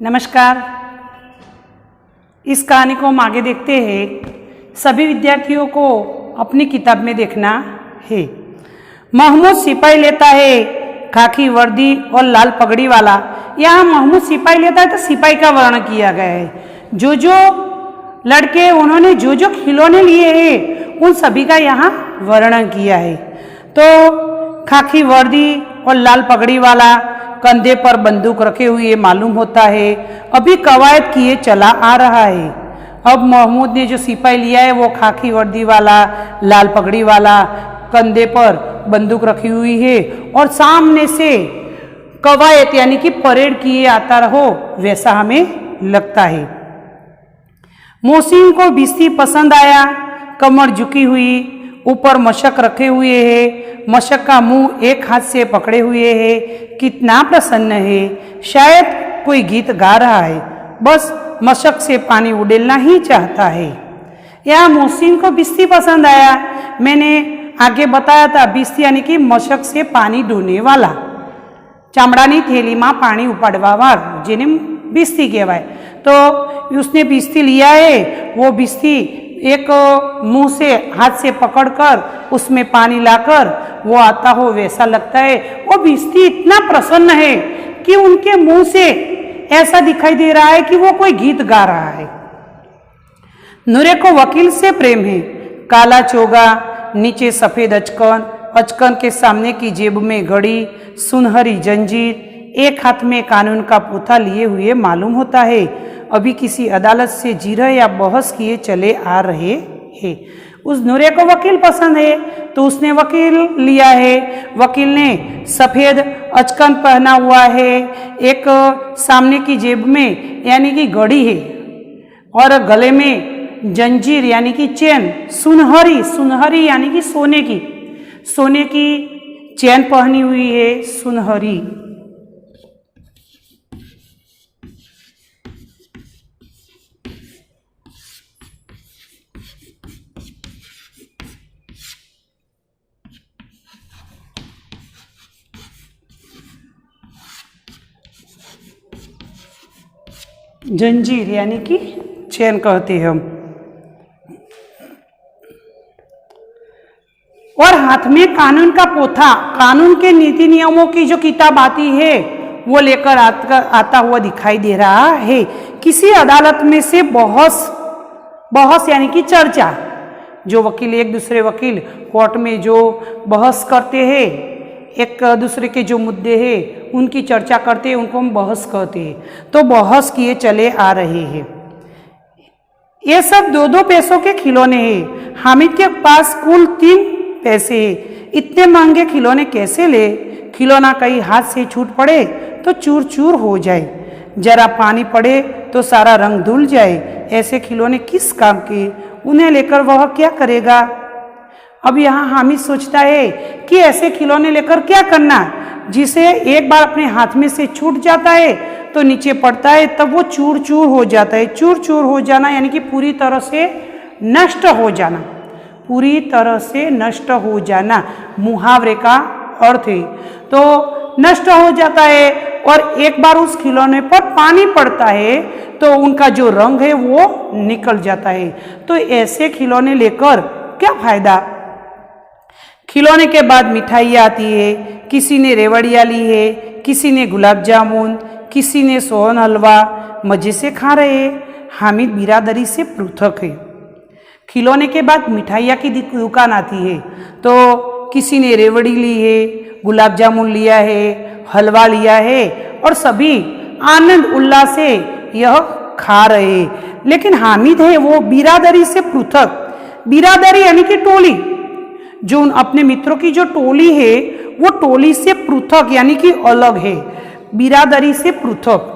नमस्कार। इस कहानी को हम आगे देखते हैं। सभी विद्यार्थियों को अपनी किताब में देखना है। महमूद सिपाही लेता है खाकी वर्दी और लाल पगड़ी वाला। यहाँ महमूद सिपाही लेता है तो सिपाही का वर्णन किया गया है। जो लड़के उन्होंने जो खिलौने लिए हैं उन सभी का यहाँ वर्णन किया है। तो खाकी वर्दी और लाल पगड़ी वाला कंधे पर बंदूक रखे हुए मालूम होता है, अभी कवायद किए चला आ रहा है। अब महमूद ने जो सिपाही लिया है वो खाकी वर्दी वाला, लाल पगड़ी वाला, कंधे पर बंदूक रखी हुई है और सामने से कवायद यानी कि परेड किए आता रहो वैसा हमें लगता है। मोहसिन को बिस्ती पसंद आया, कमर झुकी हुई, ऊपर मशक रखे हुए है, मशक का मुंह एक हाथ से पकड़े हुए है, कितना प्रसन्न है, शायद कोई गीत गा रहा है, बस मशक से पानी उड़ेलना ही चाहता है। यह मोहसिन को बिस्ती पसंद आया। मैंने आगे बताया था बिस्ती यानी कि मशक से पानी ढोने वाला, ચામડાની થેલીમાં પાણી ઉપાડવાવાળું જેને बिस्ती कहवाय। तो उसने बिस्ती लिया है, वो बिस्ती एक मुंह से हाथ से पकड़कर उसमें पानी लाकर वो आता हो वैसा लगता है। वो बिस्ती इतना प्रसन्न है कि उनके मुंह से ऐसा दिखाई दे रहा है कि वो कोई गीत गा रहा है। नूरे को वकील से प्रेम है। काला चोगा, नीचे सफेद अचकन, अचकन के सामने की जेब में घड़ी, सुनहरी जंजीर, एक हाथ में कानून का पोथा लिए हुए मालूम होता है, अभी किसी अदालत से जिरह या बहस किए चले आ रहे हैं। उस नूरे को वकील पसंद है तो उसने वकील लिया है। वकील ने सफ़ेद अचकन पहना हुआ है, एक सामने की जेब में यानी कि घड़ी है और गले में जंजीर यानी कि चैन, सुनहरी यानी कि सोने की चैन पहनी हुई है, सुनहरी। जंजीर यानी कि चैन कहते हैं हम। और हाथ में कानून का पोथा, कानून के नीति नियमों की जो किताब आती है वो लेकर आता हुआ दिखाई दे रहा है। किसी अदालत में से बहस यानी कि चर्चा, जो वकील एक दूसरे वकील कोर्ट में जो बहस करते हैं, एक दूसरे के जो मुद्दे हैं उनकी चर्चा करते हैं, उनको हम बहस कहते हैं। तो बहस किए चले आ रहे हैं। ये सब 2-2 पैसों के खिलौने हैं। हामिद के पास कुल 3 पैसे हैं। इतने महंगे खिलौने कैसे ले? खिलौना कहीं हाथ से छूट पड़े तो चूर चूर हो जाए, जरा पानी पड़े तो सारा रंग धुल जाए। ऐसे खिलौने किस काम के? उन्हें लेकर वह क्या करेगा? अब यहाँ हामिद सोचता है कि ऐसे खिलौने लेकर क्या करना, जिसे एक बार अपने हाथ में से छूट जाता है तो नीचे पड़ता है तब वो चूर चूर हो जाता है। चूर चूर हो जाना यानी कि पूरी तरह से नष्ट हो जाना, पूरी तरह से नष्ट हो जाना मुहावरे का अर्थ है। तो नष्ट हो जाता है और एक बार उस खिलौने पर पानी पड़ता है तो उनका जो रंग है वो निकल जाता है। तो ऐसे खिलौने लेकर क्या फायदा? खिलौने के बाद मिठाइयाँ आती है। किसी ने रेवड़ियाँ ली है, किसी ने गुलाब जामुन, किसी ने सोहन हलवा, मज़े से खा रहे हैं। हामिद बिरादरी से पृथक है। खिलौने के बाद मिठाइयाँ की दुकान आती है तो किसी ने रेवड़ी ली है, गुलाब जामुन लिया है, हलवा लिया है और सभी आनंद उल्लास से यह खा रहे हैं। लेकिन हामिद है वो बिरादरी से पृथक। बिरादरी यानी कि टोली, जो अपने मित्रों की जो टोली है वो टोली से पृथक यानी कि अलग है, बिरादरी से पृथक।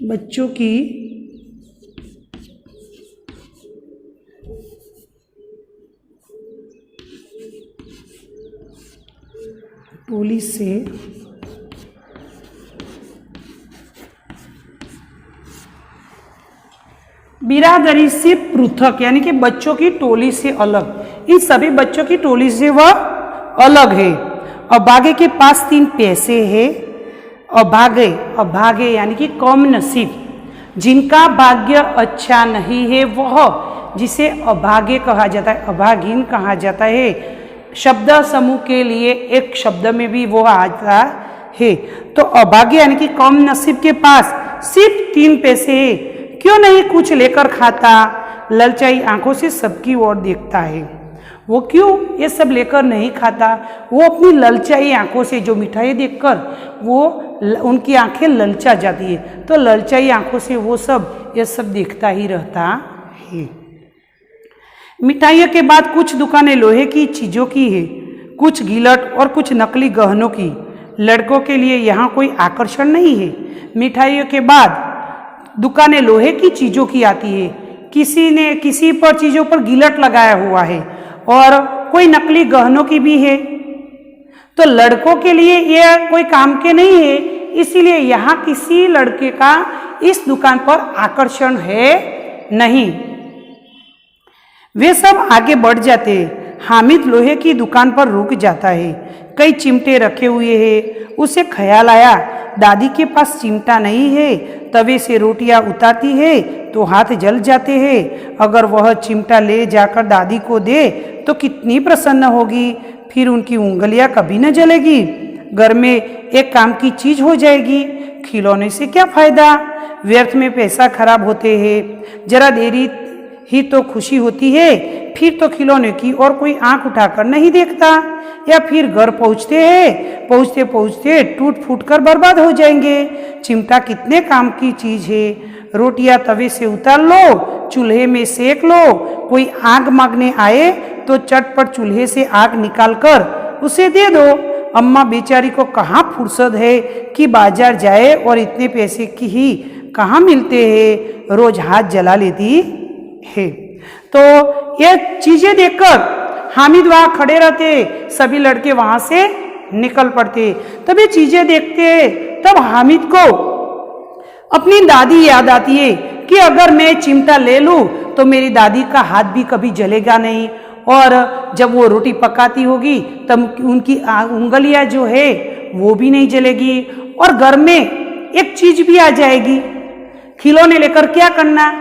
बच्चों की टोली से बिरादरी से पृथक, यानी कि बच्चों की टोली से अलग, इन सभी बच्चों की टोली से वह अलग है। अभागे के पास 3 पैसे हैं। अभागे, अभागे यानी कि कम नसीब, जिनका भाग्य अच्छा नहीं है वह, जिसे अभागे कहा जाता है, अभागीन कहा जाता है। शब्द समूह के लिए एक शब्द में भी वो आता है। तो अभागे यानी कि कम नसीब के पास सिर्फ 3 पैसे है, क्यों नहीं कुछ लेकर खाता, ललचाई आंखों से सबकी ओर देखता है। वो क्यों ये सब लेकर नहीं खाता, वो अपनी ललचाई आंखों से, जो मिठाई देखकर वो उनकी आंखें ललचा जाती है, तो ललचाई आंखों से वो सब ये सब देखता ही रहता है। मिठाइयों के बाद कुछ दुकानें लोहे की चीज़ों की है, कुछ गिलट और कुछ नकली गहनों की। लड़कों के लिए यहाँ कोई आकर्षण नहीं है। मिठाइयों के बाद दुकानें लोहे की चीज़ों की आती है, किसी ने किसी पर चीज़ों पर गिलट लगाया हुआ है और कोई नकली गहनों की भी है। तो लड़कों के लिए यह कोई काम के नहीं है, इसीलिए यहाँ किसी लड़के का इस दुकान पर आकर्षण है नहीं। वे सब आगे बढ़ जाते। हामिद लोहे की दुकान पर रुक जाता है। कई चिमटे रखे हुए हैं। उसे ख्याल आया, दादी के पास चिमटा नहीं है। तवे से रोटियां उतारती है तो हाथ जल जाते हैं। अगर वह चिमटा ले जाकर दादी को दे तो कितनी प्रसन्न होगी, फिर उनकी उंगलियां कभी न जलेगी। घर में एक काम की चीज हो जाएगी। खिलौने से क्या फायदा, व्यर्थ में पैसा खराब होते हैं। जरा देरी ही तो खुशी होती है, फिर तो खिलौने की और कोई आंख उठाकर नहीं देखता। या फिर घर पहुँचते पहुँचते टूट फूट कर बर्बाद हो जाएंगे। चिमटा कितने काम की चीज है। रोटियां तवे से उतार लो, चूल्हे में सेक लो। कोई आग मांगने आए तो चटपट चूल्हे से आग निकालकर उसे दे दो। अम्मा बेचारी को कहाँ फुर्सत है कि बाजार जाए, और इतने पैसे की ही कहाँ मिलते हैं, रोज हाथ जला लेती है। तो ये चीजें देखकर हामिद वहां खड़े रहते, सभी लड़के वहां से निकल पड़ते। तब ये चीजें देखते, तब हामिद को अपनी दादी याद आती है कि अगर मैं चिमटा ले लूं तो मेरी दादी का हाथ भी कभी जलेगा नहीं, और जब वो रोटी पकाती होगी तब उनकी उंगलियां जो है वो भी नहीं जलेगी, और घर में एक चीज भी आ जाएगी। खिलौने लेकर क्या करना,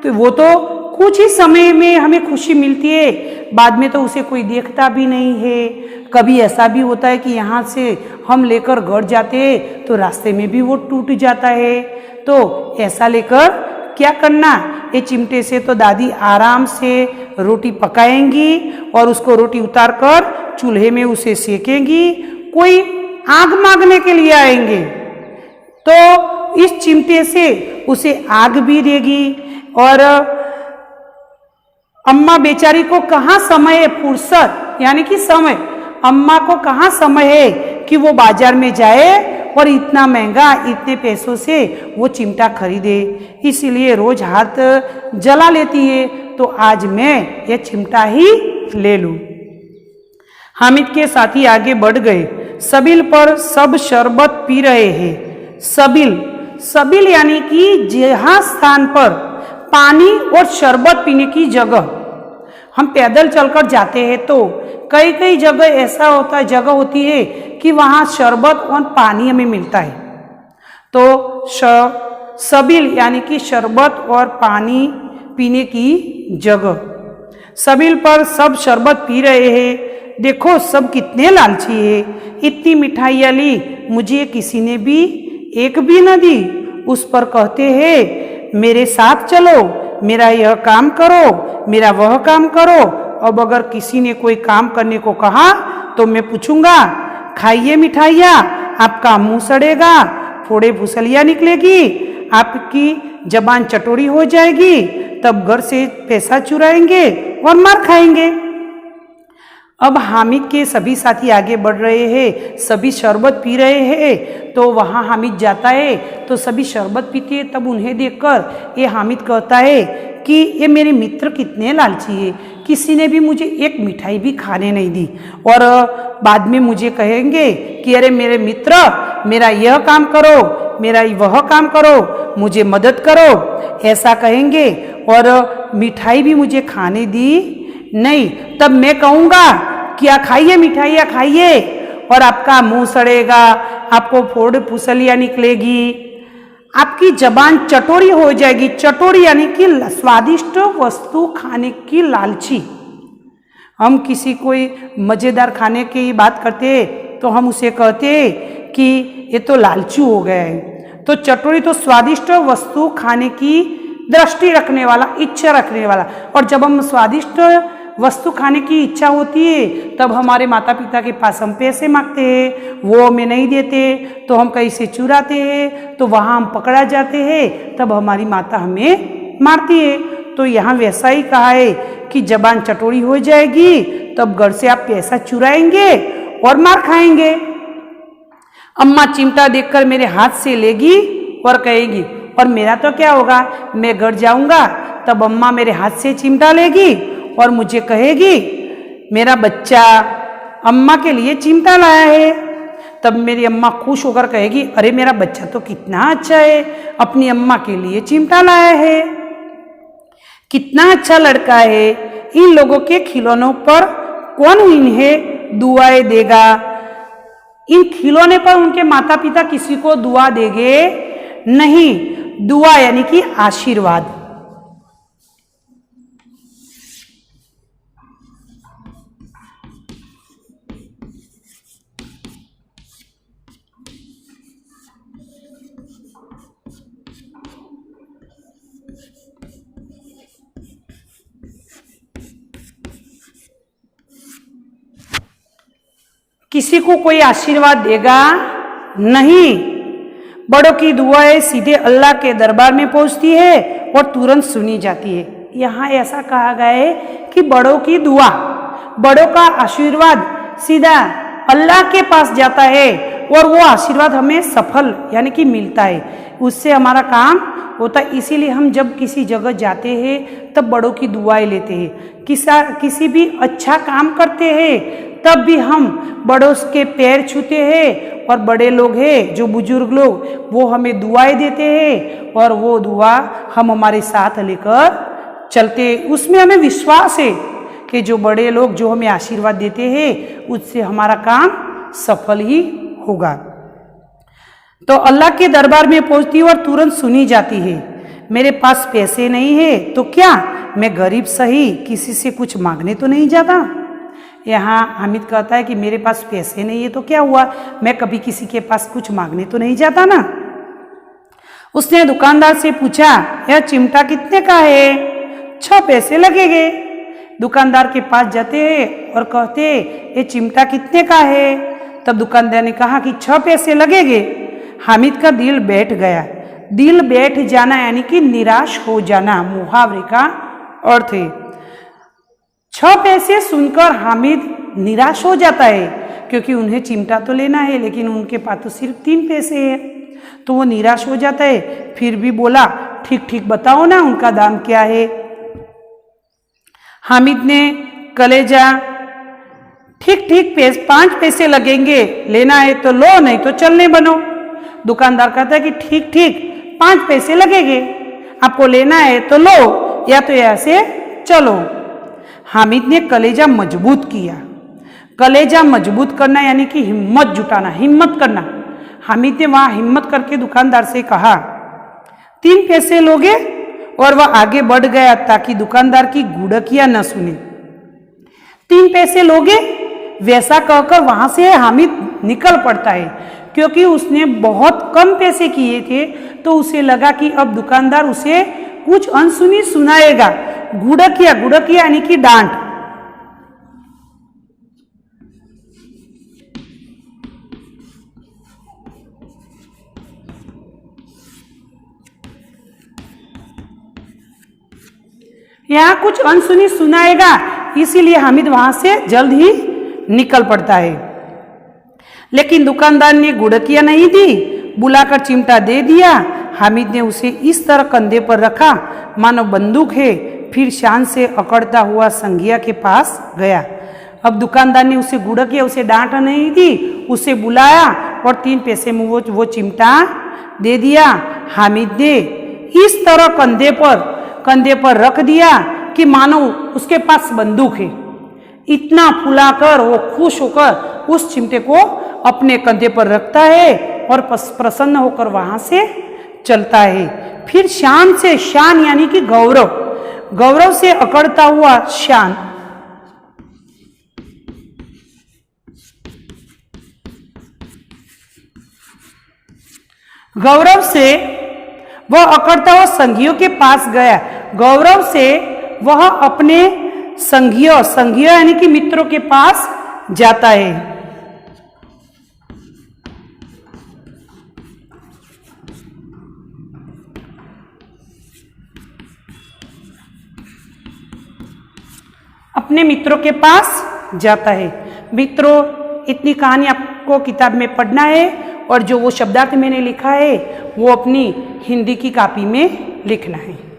तो वो तो कुछ ही समय में हमें खुशी मिलती है, बाद में तो उसे कोई देखता भी नहीं है। कभी ऐसा भी होता है कि यहाँ से हम लेकर घर जाते हैं तो रास्ते में भी वो टूट जाता है। तो ऐसा लेकर क्या करना, ये चिमटे से तो दादी आराम से रोटी पकाएंगी और उसको रोटी उतार कर चूल्हे में उसे सेकेंगी। कोई आग मांगने के लिए आएंगे तो इस चिमटे से उसे आग भी देगी। और अम्मा बेचारी को कहाँ समय है, फुर्सत यानी कि समय, अम्मा को कहाँ समय है कि वो बाजार में जाए और इतना महंगा इतने पैसों से वो चिमटा खरीदे, इसीलिए रोज हाथ जला लेती है। तो आज मैं ये चिमटा ही ले लूं। हामिद के साथी आगे बढ़ गए। सबील पर सब शरबत पी रहे हैं। सबील यानी कि जहाँ स्थान पर पानी और शरबत पीने की जगह, हम पैदल चलकर जाते हैं तो कई जगह ऐसा होता है, जगह होती है कि वहाँ शरबत और पानी हमें मिलता है। तो सबील यानी कि शरबत और पानी पीने की जगह। सबील पर सब शरबत पी रहे हैं। देखो सब कितने लालची है, इतनी मिठाइयाँ ली, मुझे किसी ने भी एक भी न दी। उस पर कहते हैं मेरे साथ चलो, मेरा यह काम करो, मेरा वह काम करो। अब अगर किसी ने कोई काम करने को कहा तो मैं पूछूंगा, खाइए मिठाइयाँ, आपका मुंह सड़ेगा, फोड़े फुसलियाँ निकलेगी, आपकी जबान चटोरी हो जाएगी, तब घर से पैसा चुराएंगे और मार खाएंगे। अब हामिद के सभी साथी आगे बढ़ रहे हैं, सभी शरबत पी रहे हैं। तो वहाँ हामिद जाता है तो सभी शरबत पीते हैं। तब उन्हें देखकर ये हामिद कहता है कि ये मेरे मित्र कितने लालची है, किसी ने भी मुझे एक मिठाई भी खाने नहीं दी और बाद में मुझे कहेंगे कि अरे मेरे मित्र, मेरा यह काम करो, मेरा वह काम करो, मुझे मदद करो, ऐसा कहेंगे और मिठाई भी मुझे खाने दी नहीं। तब मैं कहूँगा कि या खाइए मिठाइयाँ खाइए और आपका मुंह सड़ेगा, आपको फोड़ फुसलियाँ निकलेगी, आपकी जबान चटोरी हो जाएगी। चटोरी यानी कि स्वादिष्ट वस्तु खाने की लालची। हम किसी कोई मज़ेदार खाने की बात करते तो हम उसे कहते कि ये तो लालचू हो गया है। तो चटोरी तो स्वादिष्ट वस्तु खाने की दृष्टि रखने वाला, इच्छा रखने वाला। और जब हम स्वादिष्ट वस्तु खाने की इच्छा होती है तब हमारे माता पिता के पास हम पैसे मांगते हैं, वो हमें नहीं देते तो हम कहीं से चुराते हैं, तो वहाँ हम पकड़ा जाते हैं, तब हमारी माता हमें मारती है। तो यहाँ वैसा ही कहा है कि जबान चटोरी हो जाएगी तब घर से आप पैसा चुराएंगे और मार खाएंगे। अम्मा चिमटा देखकर मेरे हाथ से लेगी और कहेगी, और मेरा तो क्या होगा, मैं घर जाऊंगा तब अम्मा मेरे हाथ से चिमटा लेगी और मुझे कहेगी मेरा बच्चा अम्मा के लिए चिमटा लाया है। तब मेरी अम्मा खुश होकर कहेगी, अरे मेरा बच्चा तो कितना अच्छा है, अपनी अम्मा के लिए चिमटा लाया है, कितना अच्छा लड़का है। इन लोगों के खिलौनों पर कौन इन्हें दुआएं देगा। इन खिलौने पर उनके माता पिता किसी को दुआ देंगे नहीं। दुआ यानी कि आशीर्वाद। किसी को कोई आशीर्वाद देगा नहीं। बड़ों की दुआएं सीधे अल्लाह के दरबार में पहुंचती है और तुरंत सुनी जाती है। यहाँ ऐसा कहा गया है कि बड़ों की दुआ, बड़ों का आशीर्वाद सीधा अल्लाह के पास जाता है और वो आशीर्वाद हमें सफल यानी कि मिलता है, उससे हमारा काम होता है। इसीलिए हम जब किसी जगह जाते हैं तब बड़ों की दुआएं लेते हैं। किसी भी अच्छा काम करते हैं तब भी हम बड़ों के पैर छूते हैं और बड़े लोग हैं जो बुजुर्ग लोग, वो हमें दुआएं देते हैं और वो दुआ हम हमारे साथ लेकर चलते। उसमें हमें विश्वास है कि जो बड़े लोग जो हमें आशीर्वाद देते हैं उससे हमारा काम सफल ही होगा। तो अल्लाह के दरबार में पहुंचती है और तुरंत सुनी जाती है। मेरे पास पैसे नहीं है तो क्या, मैं गरीब सही, किसी से कुछ मांगने तो नहीं जाता। यहाँ हामिद कहता है कि मेरे पास पैसे नहीं है तो क्या हुआ, मैं कभी किसी के पास कुछ मांगने तो नहीं जाता ना। उसने दुकानदार से पूछा, यह चिमटा कितने का है? 6 पैसे लगेंगे। दुकानदार के पास जाते हैं और कहते ये चिमटा कितने का है? तब दुकानदार ने कहा कि 6 पैसे लगेंगे। हामिद का दिल बैठ गया। दिल बैठ जाना यानी कि निराश हो जाना, मुहावरे का अर्थ है। 6 पैसे सुनकर हामिद निराश हो जाता है क्योंकि उन्हें चिमटा तो लेना है लेकिन उनके पास तो सिर्फ 3 पैसे है, तो वो निराश हो जाता है। फिर भी बोला, ठीक ठीक बताओ ना उनका दाम क्या है। हामिद ने कलेजा, ठीक ठीक 5 पैसे लगेंगे, लेना है तो लो नहीं तो चलने बनो। दुकानदार कहता है कि ठीक ठीक 5 पैसे लगेंगे, आपको लेना है तो लो या तो ऐसे चलो। हामिद ने कलेजा मजबूत किया। कलेजा मजबूत करना यानी कि हिम्मत जुटाना, हिम्मत करना। हामिद ने वहाँ हिम्मत करके दुकानदार से कहा 3 पैसे लोगे, और वह आगे बढ़ गया ताकि दुकानदार की गुड़कियां न सुने। 3 पैसे लोगे, वैसा कहकर वहां से हामिद निकल पड़ता है क्योंकि उसने बहुत कम पैसे किए थे, तो उसे लगा कि अब दुकानदार उसे कुछ अनसुनी सुनाएगा। गुड़किया, गुड़किया यानी कि डांट। यहाँ कुछ अनसुनी सुनाएगा, इसीलिए हामिद वहां से जल्द ही निकल पड़ता है। लेकिन दुकानदार ने गुड़कियां नहीं दी, बुलाकर चिमटा दे दिया। हामिद ने उसे इस तरह कंधे पर रखा मानो बंदूक है, फिर शान से अकड़ता हुआ संघिया के पास गया। अब दुकानदार ने उसे गुड़किया, उसे डांट नहीं दी, उसे बुलाया और 3 पैसे में वो चिमटा दे दिया। हामिद ने इस तरह कंधे पर रख दिया कि मानो उसके पास बंदूक है। इतना फुलाकर वो खुश होकर उस चिमटे को अपने कंधे पर रखता है और प्रसन्न होकर वहां से चलता है। फिर शान यानी कि गौरव से अकड़ता हुआ शान गौरव से वह अकड़ता हुआ संघियों के पास गया। गौरव से वह अपने संघियों यानी कि मित्रों के पास जाता है। अपने मित्रों के पास जाता है। मित्रों, इतनी कहानी आपको किताब में पढ़ना है और जो वो शब्दार्थ मैंने लिखा है वो अपनी हिंदी की कॉपी में लिखना है।